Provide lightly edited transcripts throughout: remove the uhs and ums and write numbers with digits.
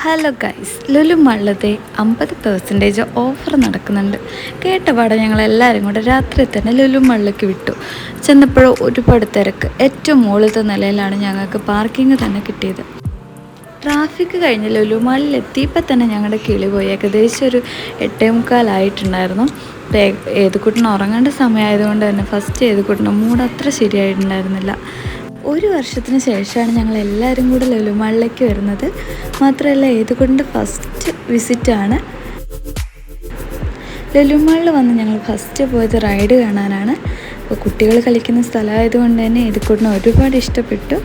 Hello guys, Lulu മാളിലത്തെ 50% offer നടക്കുന്നുണ്ട്. കേട്ടപാടെ ഞങ്ങളെല്ലാവരും കൂടെ രാത്രി തന്നെ ലുലു മാളിലേക്ക് വിട്ടു. ചെന്നപ്പോഴോ ഒരുപാട് തിരക്ക്. ഏറ്റവും മുകളിലത്തെ നിലയിലാണ് ഞങ്ങൾക്ക് പാർക്കിംഗ് തന്നെ കിട്ടിയത്. ട്രാഫിക് കഴിഞ്ഞ് ലുലു മാളിൽ എത്തിയപ്പോൾ തന്നെ ഞങ്ങളുടെ കിളി പോയി. ഏകദേശം ഒരു 8:45 ഏതുകുട്ടന് ഉറങ്ങേണ്ട സമയമായതുകൊണ്ട് തന്നെ ഫസ്റ്റ് ഏതുകുട്ടൻ്റെ മൂഡ് അത്ര ശരിയായിട്ടുണ്ടായിരുന്നില്ല. ഒരു വർഷത്തിന് ശേഷമാണ് ഞങ്ങൾ എല്ലാവരും കൂടെ ലുലു മാളിലേക്ക് വരുന്നത്. മാത്രമല്ല ഏതുകുട്ടൻ്റെ ഫസ്റ്റ് വിസിറ്റാണ്. ലുലു മാളിൽ വന്ന് ഞങ്ങൾ ഫസ്റ്റ് പോയത് റൈഡ് കാണാനാണ്. അപ്പോൾ കുട്ടികൾ കളിക്കുന്ന സ്ഥലമായതുകൊണ്ട് തന്നെ ഏതുകുട്ടനെ ഒരുപാട് ഇഷ്ടപ്പെട്ടു.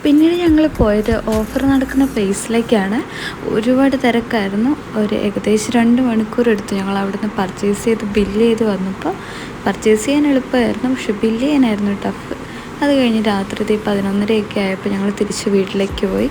പിന്നീട് ഞങ്ങൾ പോയത് ഓഫർ നടക്കുന്ന പ്ലേസിലേക്കാണ്. ഒരുപാട് തിരക്കായിരുന്നു. ഏകദേശം 2 മണിക്കൂർ എടുത്തു ഞങ്ങൾ അവിടുന്ന് പർച്ചേസ് ചെയ്ത് ബില്ല് ചെയ്ത് വന്നപ്പോൾ. പർച്ചേസ് ചെയ്യാൻ എളുപ്പമായിരുന്നു, പക്ഷെ ബില്ല് ചെയ്യാനായിരുന്നു ടഫ്. അത് കഴിഞ്ഞ് രാത്രി 11:30 ആയപ്പോൾ ഞങ്ങൾ തിരിച്ച് വീട്ടിലേക്ക് പോയി.